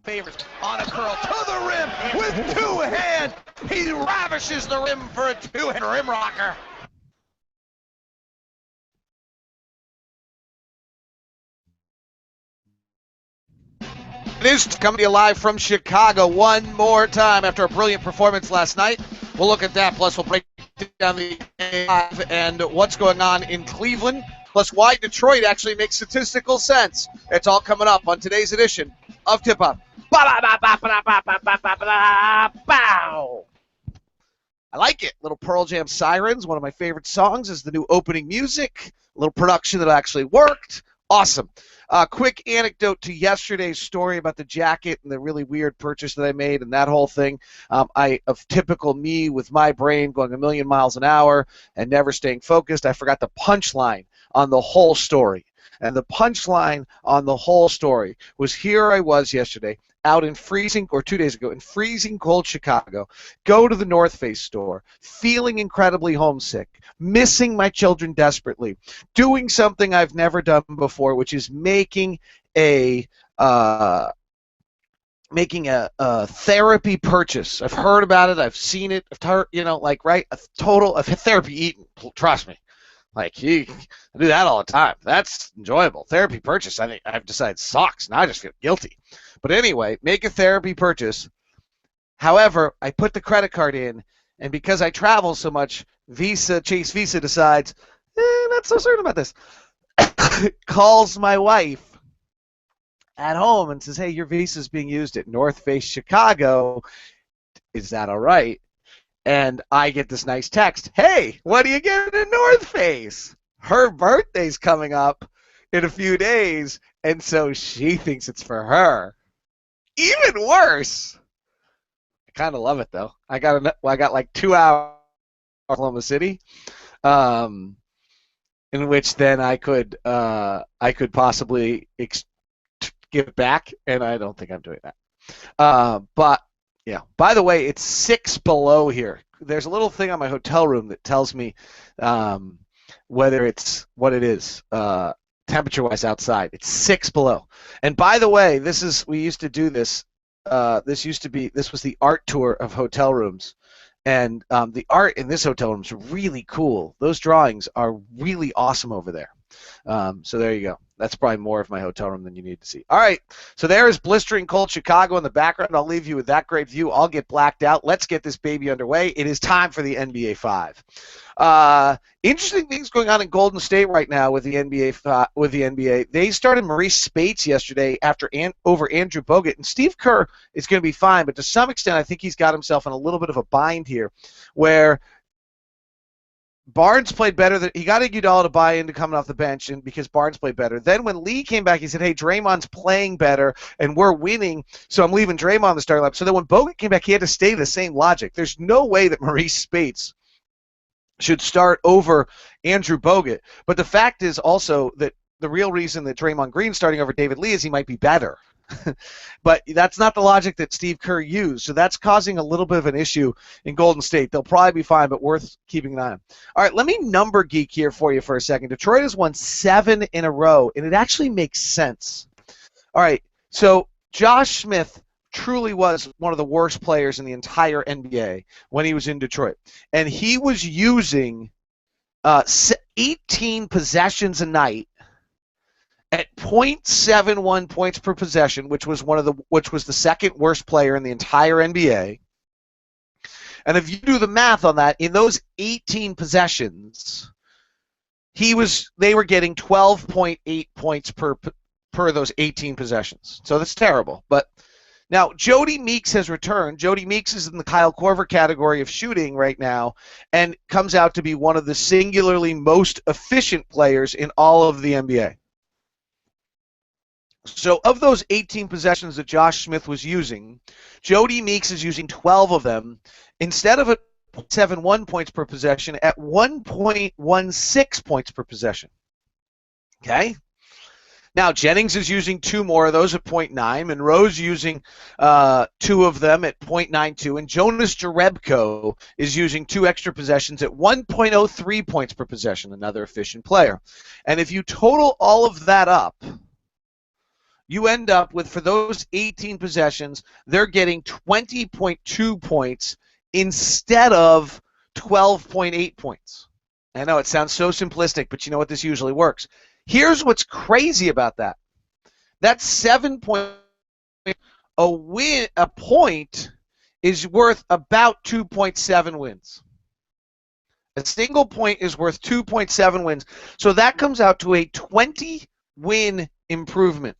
favorites on a curl to the rim with two hands. He ravishes the rim for a two-hand rim rocker. It is coming to you live from Chicago one more time after a brilliant performance last night. We'll look at that, plus we'll break down the live and what's going on in Cleveland, plus why Detroit actually makes statistical sense. It's all coming up on today's edition of Tip Up. Bow! I like it. Little Pearl Jam Sirens, one of my favorite songs, is the new opening music. A little production that actually worked. Awesome. Quick anecdote to yesterday's story about the jacket and the really weird purchase that I made and that whole thing. Of typical me with my brain going a million miles an hour and never staying focused, I forgot the punchline on the whole story. And the punchline on the whole story was here I was yesterday out in freezing, or 2 days ago, in freezing cold Chicago, go to the North Face store, feeling incredibly homesick, missing my children desperately, doing something I've never done before, which is making a therapy purchase. I've heard about it, I've seen it, I've heard, a total of therapy eaten, trust me. I do that all the time. That's enjoyable. Therapy purchase, I think I've decided sucks. Now I just feel guilty. But anyway, make a therapy purchase. However, I put the credit card in, and because I travel so much, Chase Visa decides, not so certain about this. Calls my wife at home and says, hey, your Visa is being used at North Face Chicago. Is that all right? And I get this nice text, hey, what do you get in North Face? Her birthday's coming up in a few days, and so she thinks it's for her. Even worse. I kind of love it, though. I got like 2 hours in Oklahoma City, in which then I could possibly give back, and I don't think I'm doing that. But yeah. By the way, it's 6 below here. There's a little thing on my hotel room that tells me whether it's what it is, temperature-wise outside. It's 6 below. And by the way, we used to do this. This was the art tour of hotel rooms, and the art in this hotel room is really cool. Those drawings are really awesome over there. So there you go. That's probably more of my hotel room than you need to see. All right, so there is blistering cold Chicago in the background. I'll leave you with that great view. I'll get blacked out. Let's get this baby underway. It is time for the NBA 5. Interesting things going on in Golden State right now with the NBA. They started Maurice Spates yesterday over Andrew Bogut, and Steve Kerr is going to be fine, but to some extent I think he's got himself in a little bit of a bind here, where Barnes played better. He got Iguodala to buy into coming off the bench, and because Barnes played better. Then when Lee came back, he said, hey, Draymond's playing better, and we're winning, so I'm leaving Draymond in the starting lineup. So then when Bogut came back, he had to stay the same logic. There's no way that Maurice Spates should start over Andrew Bogut. But the fact is also that the real reason that Draymond Green's starting over David Lee is he might be better. But that's not the logic that Steve Kerr used, so that's causing a little bit of an issue in Golden State. They'll probably be fine, but worth keeping an eye on. All right, let me number geek here for you for a second. Detroit has won 7 in a row, and it actually makes sense. All right, so Josh Smith truly was one of the worst players in the entire NBA when he was in Detroit, and he was using 18 possessions a night at 0.71 points per possession, which was the second worst player in the entire NBA. And if you do the math on that, in those 18 possessions, they were getting 12.8 points per those 18 possessions. So that's terrible. But now Jody Meeks has returned. Jody Meeks is in the Kyle Korver category of shooting right now and comes out to be one of the singularly most efficient players in all of the NBA. So of those 18 possessions that Josh Smith was using, Jody Meeks is using 12 of them instead of at 0.71 points per possession at 1.16 points per possession. Okay? Now Jennings is using 2 more of those at 0.9, Monroe's using 2 of them at 0.92, and Jonas Jerebko is using 2 extra possessions at 1.03 points per possession, another efficient player. And if you total all of that up, you end up with, for those 18 possessions, they're getting 20.2 points instead of 12.8 points. I know it sounds so simplistic, but you know what? This usually works. Here's what's crazy about that. That's 7 points. A point is worth about 2.7 wins. A single point is worth 2.7 wins. So that comes out to a 20-win improvement.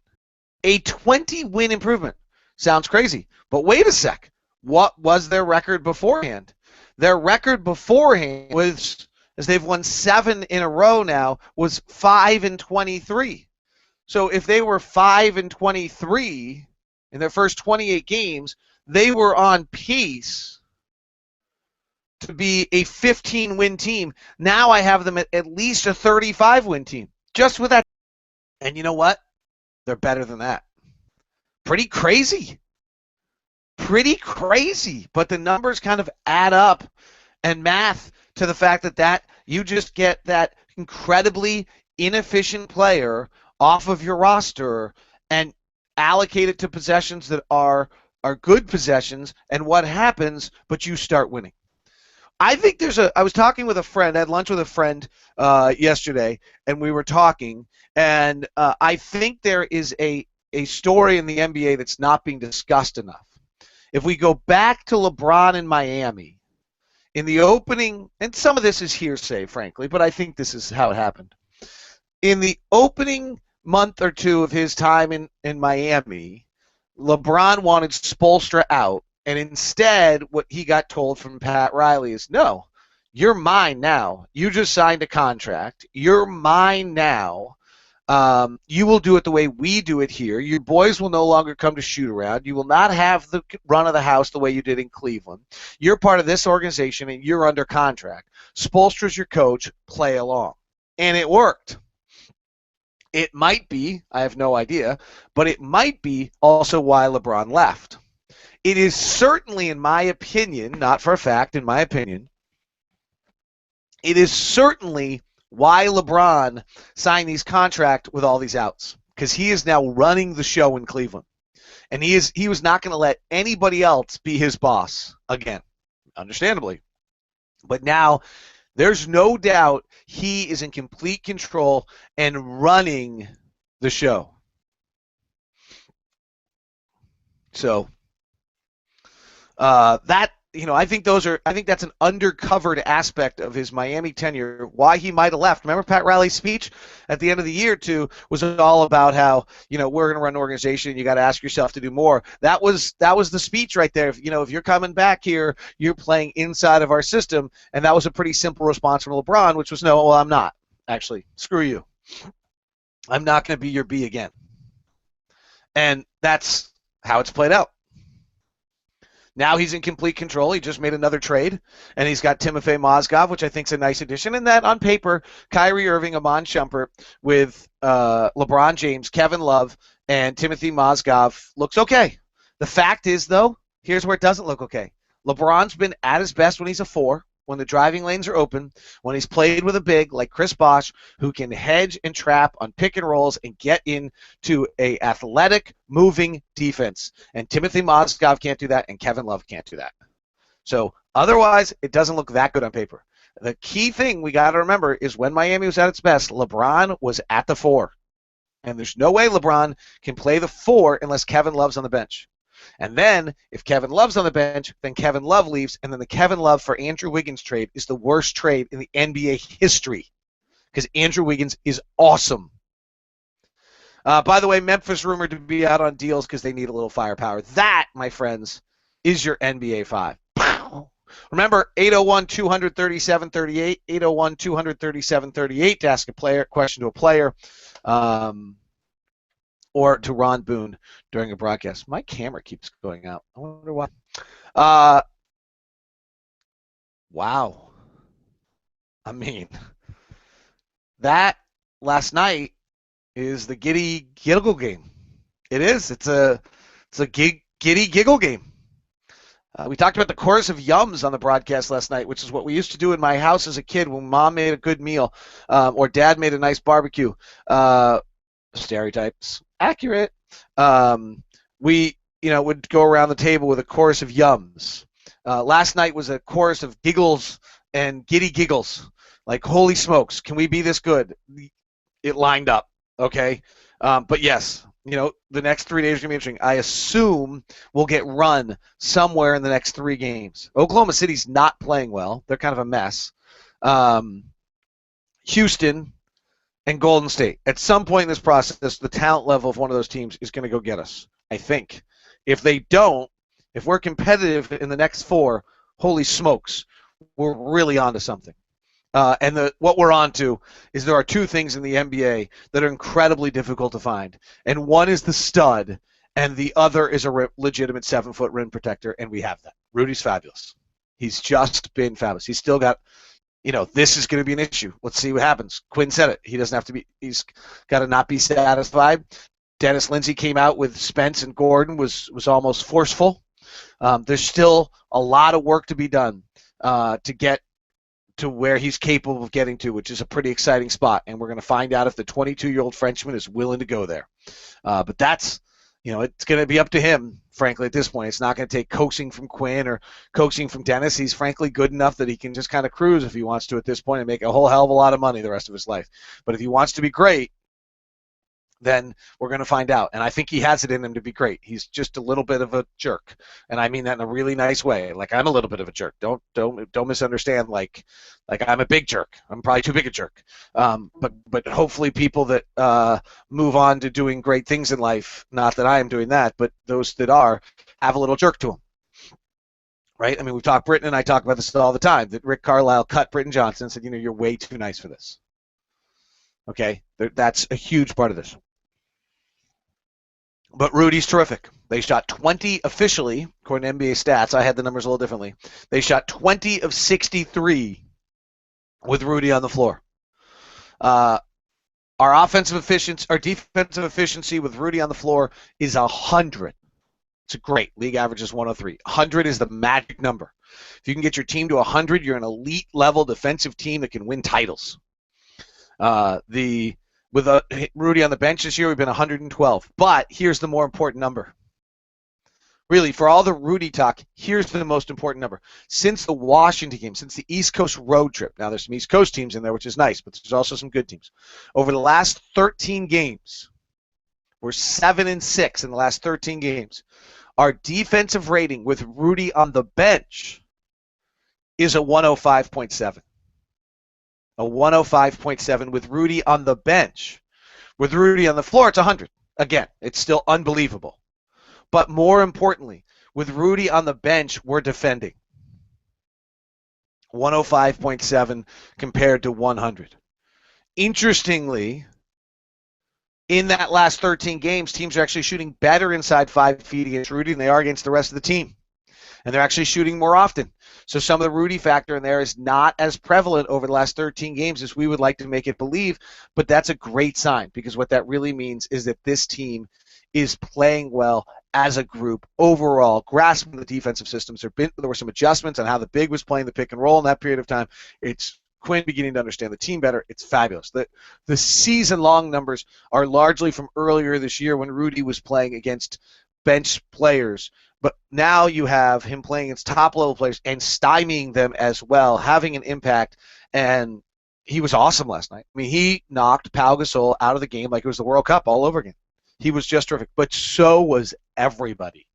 A 20-win improvement. Sounds crazy. But wait a sec. What was their record beforehand? Their record beforehand was, as they've won 7 in a row now, was 5-23. So if they were 5-23 in their first 28 games, they were on pace to be a 15-win team. Now I have them at least a 35-win team, just with that. And you know what? They're better than that. Pretty crazy. Pretty crazy. But the numbers kind of add up and math to the fact that you just get that incredibly inefficient player off of your roster and allocate it to possessions that are good possessions, and what happens, but you start winning. I think I was talking with a friend, I had lunch with a friend yesterday, and we were talking, and I think there is a story in the NBA that's not being discussed enough. If we go back to LeBron in Miami, in the opening, and some of this is hearsay, frankly, but I think this is how it happened. In the opening month or two of his time in Miami, LeBron wanted Spoelstra out, and instead what he got told from Pat Riley is, no, you're mine now. You just signed a contract. You're mine now. You will do it the way we do it here. Your boys will no longer come to shoot around. You will not have the run of the house the way you did in Cleveland. You're part of this organization, and you're under contract. Spoelstra's your coach. Play along. And it worked. It might be, I have no idea, but it might be also why LeBron left. It is certainly, in my opinion, not for a fact, in my opinion, it is certainly why LeBron signed these contracts with all these outs, because he is now running the show in Cleveland. And he was not going to let anybody else be his boss again, understandably. But now there's no doubt he is in complete control and running the show. So I think that's an undercovered aspect of his Miami tenure, why he might have left. Remember Pat Riley's speech at the end of the year too was all about how, we're going to run an organization and you got to ask yourself to do more. That was the speech right there. If you're coming back here, you're playing inside of our system, and that was a pretty simple response from LeBron, which was, no, well, I'm not. Actually, screw you. I'm not going to be your B again. And that's how it's played out. Now he's in complete control. He just made another trade, and he's got Timofey Mozgov, which I think is a nice addition. And that on paper, Kyrie Irving, Amon Shumpert with LeBron James, Kevin Love, and Timothy Mozgov looks okay. The fact is, though, here's where it doesn't look okay. LeBron's been at his best when he's a 4, when the driving lanes are open, when he's played with a big like Chris Bosh, who can hedge and trap on pick and rolls and get into a athletic, moving defense. And Timothy Mozgov can't do that, and Kevin Love can't do that. So otherwise, it doesn't look that good on paper. The key thing we got to remember is when Miami was at its best, LeBron was at the 4. And there's no way LeBron can play the 4 unless Kevin Love's on the bench. And then, if Kevin Love's on the bench, then Kevin Love leaves, and then the Kevin Love for Andrew Wiggins trade is the worst trade in the NBA history, because Andrew Wiggins is awesome. By the way, Memphis rumored to be out on deals because they need a little firepower. That, my friends, is your NBA 5. Remember, 801-237-38, 801-237-38 to ask a question to a player. Or to Ron Boone during a broadcast. My camera keeps going out. I wonder why. Wow. I mean, that last night is the giddy giggle game. It is. It's a giddy giggle game. We talked about the chorus of yums on the broadcast last night, which is what we used to do in my house as a kid when Mom made a good meal or Dad made a nice barbecue. Stereotypes. Accurate. We, would go around the table with a chorus of yums. Last night was a chorus of giggles and giddy giggles. Like, holy smokes, can we be this good? It lined up, okay? But yes, the next 3 days are going to be interesting. I assume we'll get run somewhere in the next 3 games. Oklahoma City's not playing well. They're kind of a mess. Houston and Golden State. At some point in this process, the talent level of one of those teams is going to go get us, I think. If they don't, if we're competitive in the next 4, holy smokes, we're really onto something. And what we're on to is there are 2 things in the NBA that are incredibly difficult to find. And one is the stud, and the other is a legitimate 7-foot rim protector, and we have that. Rudy's fabulous. He's just been fabulous. He's still got, this is going to be an issue. Let's see what happens. Quinn said it. He doesn't have to be, he's got to not be satisfied. Dennis Lindsey came out with Spence and Gordon, was almost forceful. There's still a lot of work to be done to get to where he's capable of getting to, which is a pretty exciting spot. And we're going to find out if the 22-year-old Frenchman is willing to go there. But that's, it's going to be up to him, frankly, at this point. It's not going to take coaxing from Quinn or coaxing from Dennis. He's frankly good enough that he can just kind of cruise if he wants to at this point and make a whole hell of a lot of money the rest of his life. But if he wants to be great, then we're going to find out. And I think he has it in him to be great. He's just a little bit of a jerk. And I mean that in a really nice way. Like, I'm a little bit of a jerk. Don't misunderstand, like I'm a big jerk. I'm probably too big a jerk. But hopefully people that move on to doing great things in life, not that I am doing that, but those that are, have a little jerk to them. Right? I mean, Britton and I talk about this all the time, that Rick Carlisle cut Britton Johnson and said, you're way too nice for this. Okay? That's a huge part of this. But Rudy's terrific. They shot 20 officially, according to NBA stats. I had the numbers a little differently. They shot 20 of 63 with Rudy on the floor. Our defensive efficiency with Rudy on the floor is 100. It's great. League average is 103. 100 is the magic number. If you can get your team to 100, you're an elite level defensive team that can win titles. With Rudy on the bench this year, we've been 112. But here's the more important number. Really, for all the Rudy talk, here's the most important number. Since the Washington game, since the East Coast road trip, now there's some East Coast teams in there, which is nice, but there's also some good teams. Over the last 13 games, we're 7-6 in the last 13 games. Our defensive rating with Rudy on the bench is a 105.7. A 105.7 with Rudy on the bench. With Rudy on the floor, it's 100. Again, it's still unbelievable. But more importantly, with Rudy on the bench, we're defending. 105.7 compared to 100. Interestingly, in that last 13 games, teams are actually shooting better inside 5 feet against Rudy than they are against the rest of the team. And they're actually shooting more often. So some of the Rudy factor in there is not as prevalent over the last 13 games as we would like to make it believe, but that's a great sign, because what that really means is that this team is playing well as a group overall, grasping the defensive systems. There were some adjustments on how the big was playing the pick and roll in that period of time. It's Quinn beginning to understand the team better. It's fabulous. The season-long numbers are largely from earlier this year when Rudy was playing against bench players. But now you have him playing against top-level players and stymieing them as well, having an impact. And he was awesome last night. I mean, he knocked Pau Gasol out of the game like it was the World Cup all over again. He was just terrific. But so was everybody.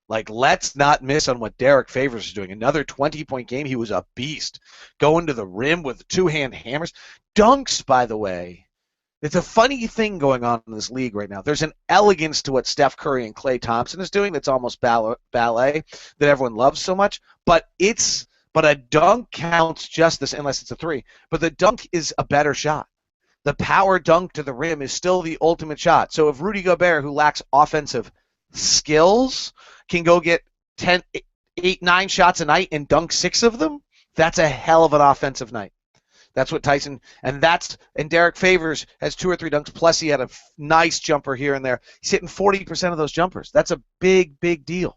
Like, let's not miss on what Derek Favors is doing. Another 20-point game. He was a beast. Going to the rim with two-hand hammers. Dunks, by the way. It's a funny thing going on in this league right now. There's an elegance to what Steph Curry and Klay Thompson is doing that's almost ballet that everyone loves so much. But a dunk counts just this, unless it's a three. But the dunk is a better shot. The power dunk to the rim is still the ultimate shot. So if Rudy Gobert, who lacks offensive skills, can go get 10, 8, 9 shots a night and dunk 6 of them, that's a hell of an offensive night. That's what Tyson, and Derek Favors has 2 or 3 dunks, plus he had a nice jumper here and there. He's hitting 40% of those jumpers. That's a big, big deal.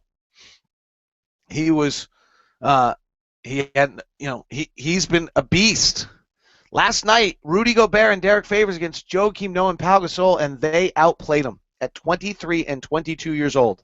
He was, he's been a beast. Last night, Rudy Gobert and Derek Favors against Joakim Noah and Pau Gasol, and they outplayed him. at 23 and 22 years old.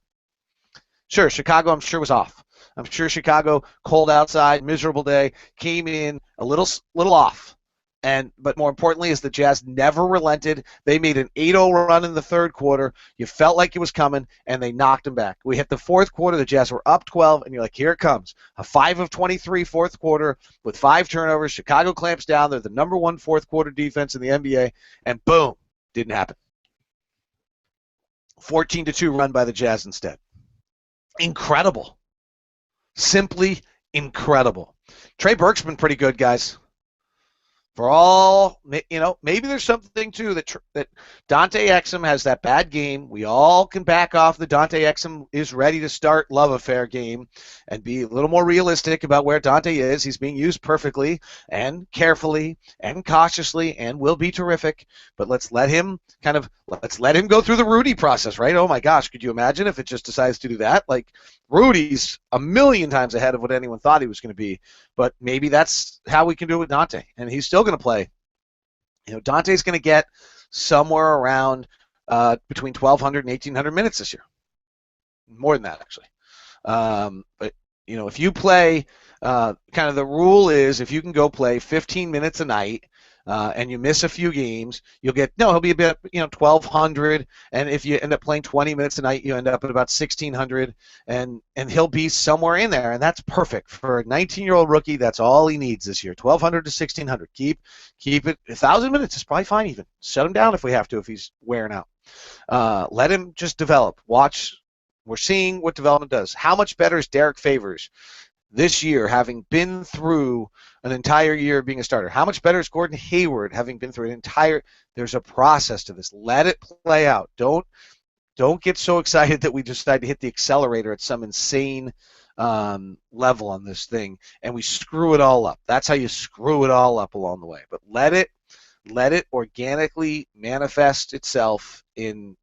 Sure, Chicago, I'm sure, was off. I'm sure Chicago, cold outside, miserable day, came in a little off. But more importantly is the Jazz never relented. They made an 8-0 run in the third quarter. You felt like it was coming, and they knocked them back. We hit the fourth quarter. The Jazz were up 12, and you're like, here it comes. A 5 of 23 fourth quarter with 5 turnovers. Chicago clamps down. They're the number 1 fourth quarter defense in the NBA, and boom, didn't happen. 14-2 run by the Jazz instead. Incredible. Simply incredible. Trey Burke's been pretty good, guys. For all, maybe there's something too that Dante Exum has that bad game. We all can back off the Dante Exum is ready to start love affair game and be a little more realistic about where Dante is. He's being used perfectly and carefully and cautiously and will be terrific. But let's let him go through the Rudy process, right? Oh my gosh, could you imagine if it just decides to do that? Like Rudy's a million times ahead of what anyone thought he was going to be. But maybe that's how we can do it with Dante, and he's still going to play. Dante's going to get somewhere around between 1,200 and 1,800 minutes this year. More than that, actually. But if you play, kind of the rule is if you can go play 15 minutes a night and you miss a few games, he'll be about 1,200, and if you end up playing 20 minutes a night, you end up at about 1,600, and he'll be somewhere in there, and that's perfect for a 19-year-old rookie. That's all he needs this year, 1,200 to 1,600. Keep it 1,000 minutes is probably fine. Even shut him down if we have to, if he's wearing out. Let him just develop. Watch. We're seeing what development does. How much better is Derek Favors this year, having been through an entire year of being a starter? How much better is Gordon Hayward, having been through an entire? There's a process to this. Let it play out. Don't get so excited that we decide to hit the accelerator at some insane level on this thing, and we screw it all up. That's how you screw it all up along the way. But let it organically manifest itself in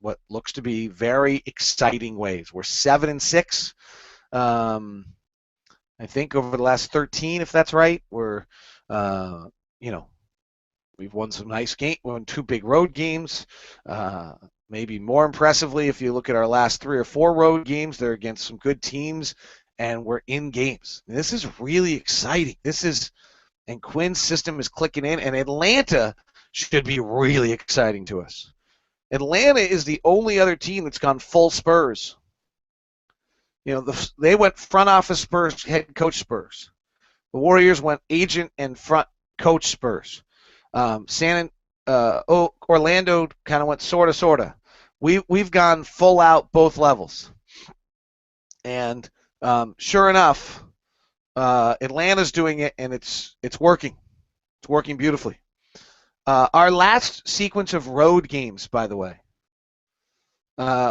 what looks to be very exciting ways. We're 7-6. I think over the last 13, if that's right, we're, we've won some nice games. We won 2 big road games. Maybe more impressively, if you look at our last 3 or 4 road games, they're against some good teams, and we're in games. This is really exciting. And Quinn's system is clicking in, and Atlanta should be really exciting to us. Atlanta is the only other team that's gone full Spurs. They went front office Spurs, head coach Spurs. The Warriors went agent and front coach Spurs. Orlando kind of went sorta. We've gone full out both levels. And sure enough, Atlanta's doing it, and it's working. It's working beautifully. Our last sequence of road games, by the way.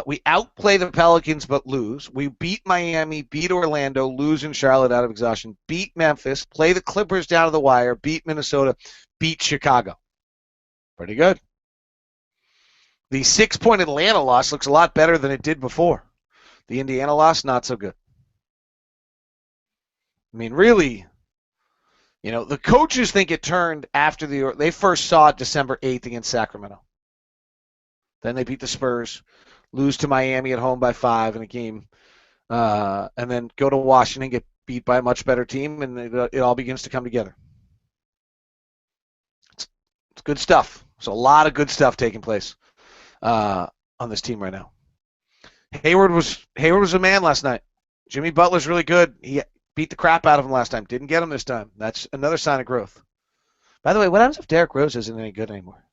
We outplay the Pelicans but lose. We beat Miami, beat Orlando, lose in Charlotte out of exhaustion, beat Memphis, play the Clippers down to the wire, beat Minnesota, beat Chicago. Pretty good. The 6-point Atlanta loss looks a lot better than it did before. The Indiana loss, not so good. I mean, really, the coaches think it turned after they first saw it December 8th against Sacramento. Then they beat the Spurs, lose to Miami at home by 5 in a game, and then go to Washington, get beat by a much better team, and it all begins to come together. It's good stuff. There's a lot of good stuff taking place on this team right now. Hayward was a man last night. Jimmy Butler's really good. He beat the crap out of him last time. Didn't get him this time. That's another sign of growth. By the way, what happens if Derrick Rose isn't any good anymore?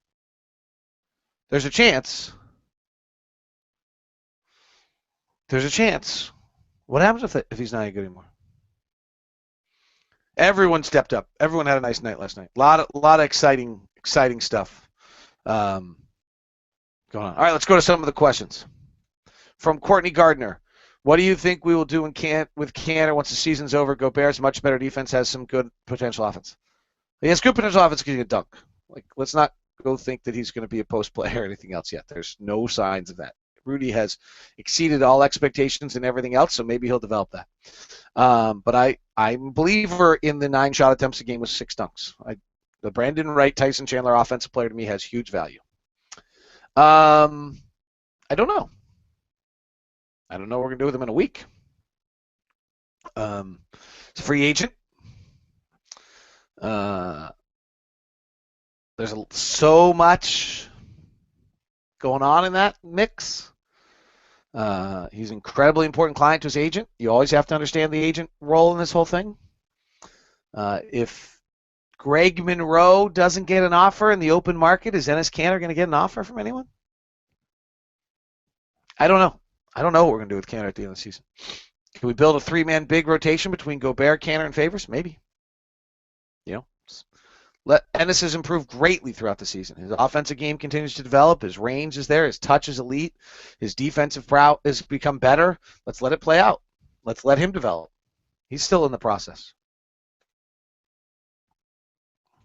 There's a chance. What happens if he's not any good anymore? Everyone stepped up. Everyone had a nice night last night. A lot of exciting stuff going on. All right, let's go to some of the questions. From Courtney Gardner. What do you think we will do with Kanter once the season's over? Gobert's much better defense, has some good potential offense. He has good potential offense because he can dunk. Let's not go think that he's going to be a post player or anything else yet. There's no signs of that. Rudy has exceeded all expectations and everything else, so maybe he'll develop that. But I'm a believer in the 9 shot attempts a game with 6 dunks. The Brandon Wright, Tyson Chandler offensive player to me has huge value. I don't know. I don't know what we're going to do with him in a week. It's a free agent. There's so much going on in that mix. He's an incredibly important client to his agent. You always have to understand the agent role in this whole thing. If Greg Monroe doesn't get an offer in the open market, is Enes Kanter going to get an offer from anyone? I don't know. I don't know what we're going to do with Kanter at the end of the season. Can we build a three-man big rotation between Gobert, Kanter, and Favors? Maybe. Ennis has improved greatly throughout the season. His offensive game continues to develop. His range is there. His touch is elite. His defensive prowess has become better. Let's let it play out. Let's let him develop. He's still in the process.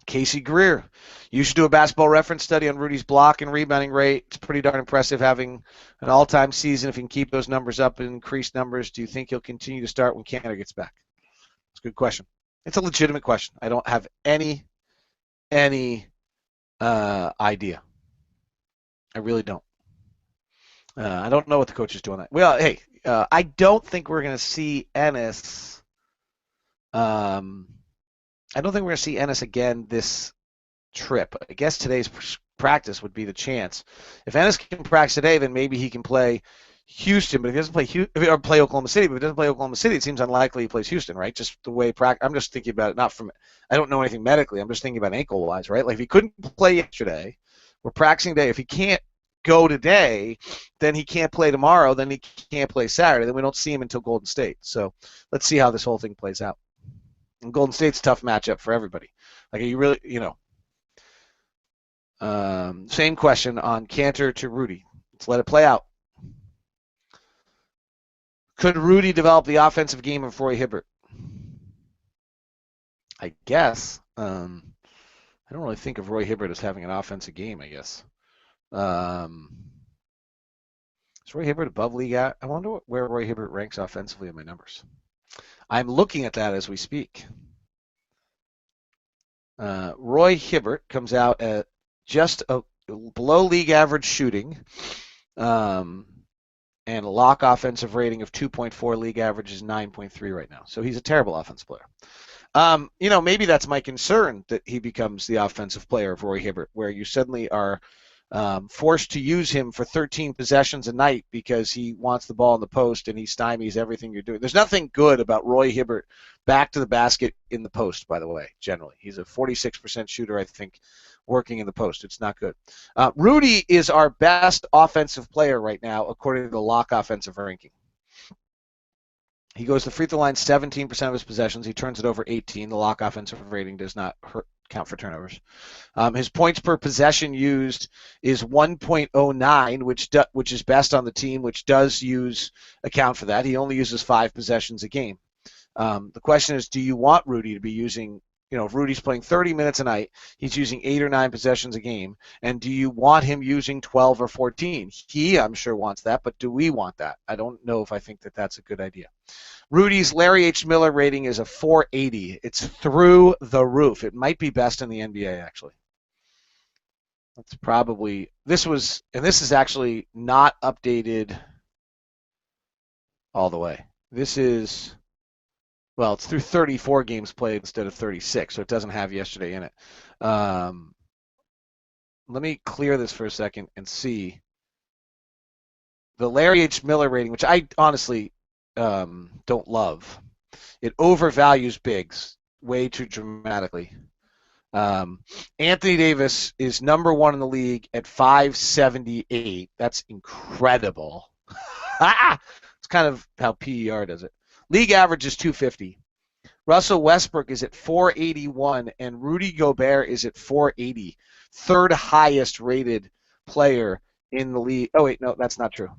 Casey Greer. You should do a basketball reference study on Rudy's block and rebounding rate. It's pretty darn impressive having an all-time season. If he can keep those numbers up and increase numbers, do you think he'll continue to start when Kanter gets back? It's a good question. It's a legitimate question. I don't have any idea. I really don't. I don't know what the coach is doing. Well, hey, I don't think we're going to see Ennis. I don't think we're going to see Ennis again this trip. I guess today's practice would be the chance. If Ennis can practice today, then maybe he can play Houston. But if he doesn't play Oklahoma City, but if he doesn't play Oklahoma City, it seems unlikely he plays Houston, right? Just the way I'm just thinking about it, not from. I don't know anything medically. I'm just thinking about ankle-wise, right? Like if he couldn't play yesterday, we're practicing today. If he can't go today, then he can't play tomorrow. Then he can't play Saturday. Then we don't see him until Golden State. So let's see how this whole thing plays out. And Golden State's a tough matchup for everybody. Like, are you really, same question on Kanter to Rudy. Let's let it play out. Could Rudy develop the offensive game of Roy Hibbert? I guess. I don't really think of Roy Hibbert as having an offensive game, I guess. Is Roy Hibbert above league at? I wonder where Roy Hibbert ranks offensively in my numbers. I'm looking at that as we speak. Roy Hibbert comes out at just below league average shooting, and a Locke offensive rating of 2.4. League average is 9.3 right now. So he's a terrible offensive player. Maybe that's my concern, that he becomes the offensive player of Roy Hibbert, where you suddenly are forced to use him for 13 possessions a night because he wants the ball in the post and he stymies everything you're doing. There's nothing good about Roy Hibbert back to the basket in the post, by the way, generally. He's a 46% shooter, I think, working in the post. It's not good. Rudy is our best offensive player right now, according to the Locke offensive ranking. He goes to the free throw line 17% of his possessions. He turns it over 18. The Locke offensive rating does not count for turnovers. His points per possession used is 1.09, which is best on the team, which does account for that. He only uses 5 possessions a game. The question is, do you want Rudy to be using, if Rudy's playing 30 minutes a night, he's using 8 or 9 possessions a game, and do you want him using 12 or 14? He, I'm sure, wants that, but do we want that? I don't know if I think that that's a good idea. Rudy's Larry H. Miller rating is a 480. It's through the roof. It might be best in the NBA, actually. That's probably, this is actually not updated all the way. This is, well, it's through 34 games played instead of 36, so it doesn't have yesterday in it. Let me clear this for a second and see. The Larry H. Miller rating, which I honestly don't love, it overvalues bigs way too dramatically. Anthony Davis is number 1 in the league at 578. That's incredible. It's kind of how PER does it. League average is 250. Russell Westbrook is at 481, and Rudy Gobert is at 480. Third highest rated player in the league. Oh, wait, no, that's not true.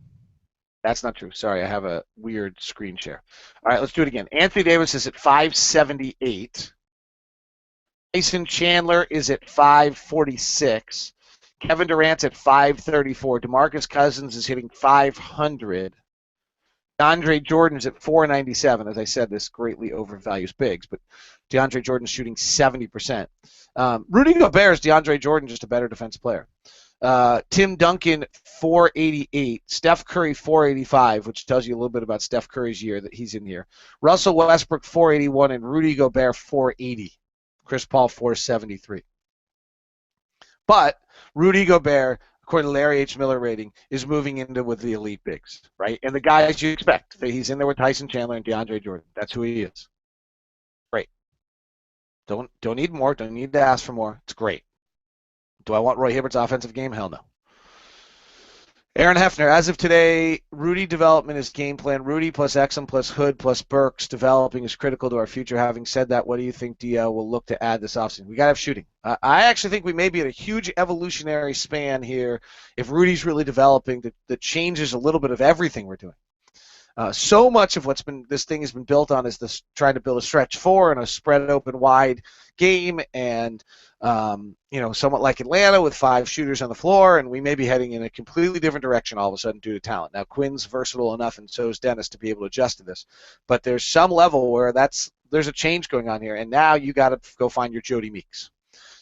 That's not true. Sorry, I have a weird screen share. All right, let's do it again. Anthony Davis is at 578. Tyson Chandler is at 546. Kevin Durant's at 534. DeMarcus Cousins is hitting 500. DeAndre Jordan's at 497. As I said, this greatly overvalues bigs, but DeAndre Jordan's shooting 70%. Rudy Gobert is DeAndre Jordan, just a better defensive player. Tim Duncan, 488. Steph Curry, 485, which tells you a little bit about Steph Curry's year that he's in here. Russell Westbrook, 481, and Rudy Gobert, 480. Chris Paul, 473. But Rudy Gobert, according to Larry H. Miller rating, is moving into with the elite bigs, right? And the guys you expect. He's in there with Tyson Chandler and DeAndre Jordan. That's who he is. Great. Don't need more. Don't need to ask for more. It's great. Do I want Roy Hibbert's offensive game? Hell no. Aaron Hefner, as of today, Rudy development is game plan. Rudy plus Exum plus Hood plus Burks developing is critical to our future. Having said that, what do you think DL will look to add this offseason? We got to have shooting. I actually think we may be at a huge evolutionary span here if Rudy's really developing that changes a little bit of everything we're doing. So much of this thing has been built on is this trying to build a stretch four and a spread open wide game, and somewhat like Atlanta with 5 shooters on the floor, and we may be heading in a completely different direction all of a sudden due to talent. Now Quinn's versatile enough, and so is Dennis, to be able to adjust to this, but there's some level where there's a change going on here, and now you got to go find your Jody Meeks,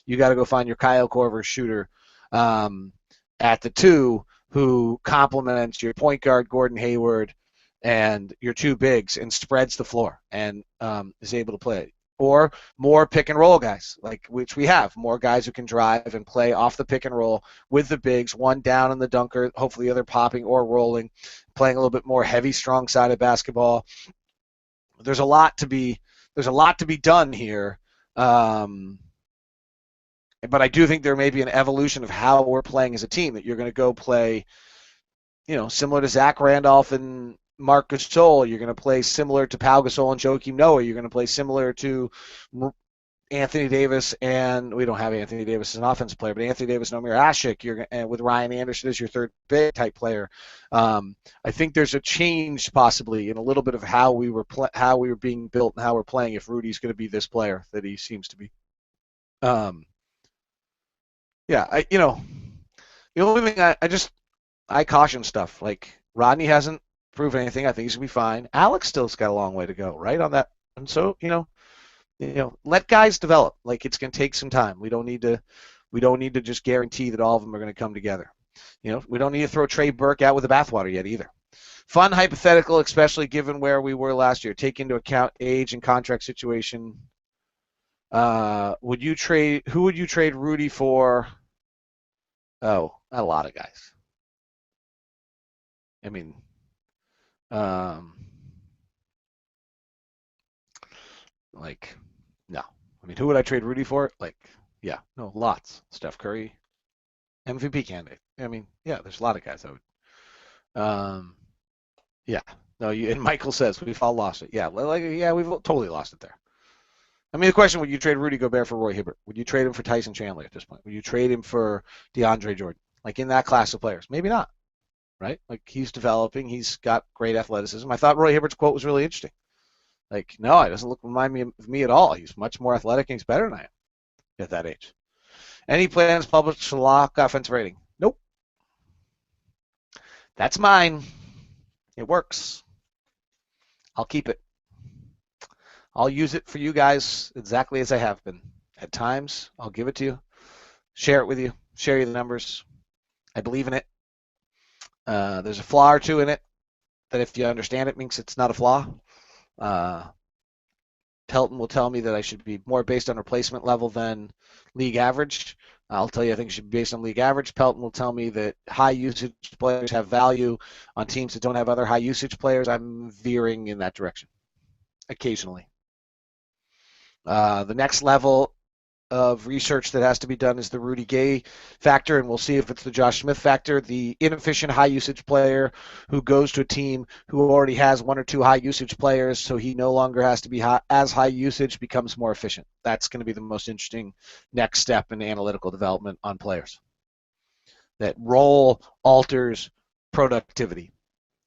you got to go find your Kyle Korver shooter at the 2 who complements your point guard Gordon Hayward and your 2 bigs and spreads the floor and is able to play. Or more pick and roll guys, which we have. More guys who can drive and play off the pick and roll with the bigs, one down in the dunker, hopefully the other popping or rolling, playing a little bit more heavy, strong side of basketball. There's a lot to be done here. But I do think there may be an evolution of how we're playing as a team, that you're going to go play, similar to Zach Randolph and Marc Gasol. You're going to play similar to Pau Gasol and Joakim Noah. You're going to play similar to Anthony Davis, and we don't have Anthony Davis as an offensive player, but Anthony Davis and Omer Ashik, and with Ryan Anderson as your third big type player. I think there's a change possibly in a little bit of how we were being built and how we're playing if Rudy's going to be this player that he seems to be. The only thing I caution stuff like Rodney hasn't proven anything. I think he's gonna be fine. Alex still's got a long way to go, right, on that. And so, let guys develop. It's gonna take some time. We don't need to just guarantee that all of them are gonna come together. We don't need to throw Trey Burke out with the bathwater yet either. Fun hypothetical, especially given where we were last year. Take into account age and contract situation. Who would you trade Rudy for? Oh, a lot of guys. I mean, no. I mean, who would I trade Rudy for? No, lots. Steph Curry, MVP candidate. I mean, yeah, there's a lot of guys I would. Yeah. No, and Michael says we've all lost it. Yeah, we've totally lost it there. I mean, the question: would you trade Rudy Gobert for Roy Hibbert? Would you trade him for Tyson Chandler at this point? Would you trade him for DeAndre Jordan? In that class of players? Maybe not. Right? He's developing. He's got great athleticism. I thought Roy Hibbert's quote was really interesting. No, it doesn't remind me of me at all. He's much more athletic and he's better than I am at that age. Any plans published for Locke offensive rating? Nope. That's mine. It works. I'll keep it. I'll use it for you guys exactly as I have been. At times, I'll give it to you, share it with you, share you the numbers. I believe in it. There's a flaw or two in it that if you understand it means it's not a flaw. Pelton will tell me that I should be more based on replacement level than league average. I'll tell you I think it should be based on league average. Pelton will tell me that high usage players have value on teams that don't have other high usage players. I'm veering in that direction occasionally. The next level of research that has to be done is the Rudy Gay factor, and we'll see if it's the Josh Smith factor, the inefficient high usage player who goes to a team who already has 1 or 2 high usage players, so he no longer has to be as high usage, becomes more efficient. That's going to be the most interesting next step in analytical development on players. That role alters productivity.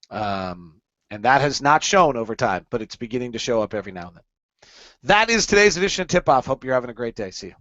And that has not shown over time, but it's beginning to show up every now and then. That is today's edition of Tip Off. Hope you're having a great day. See you.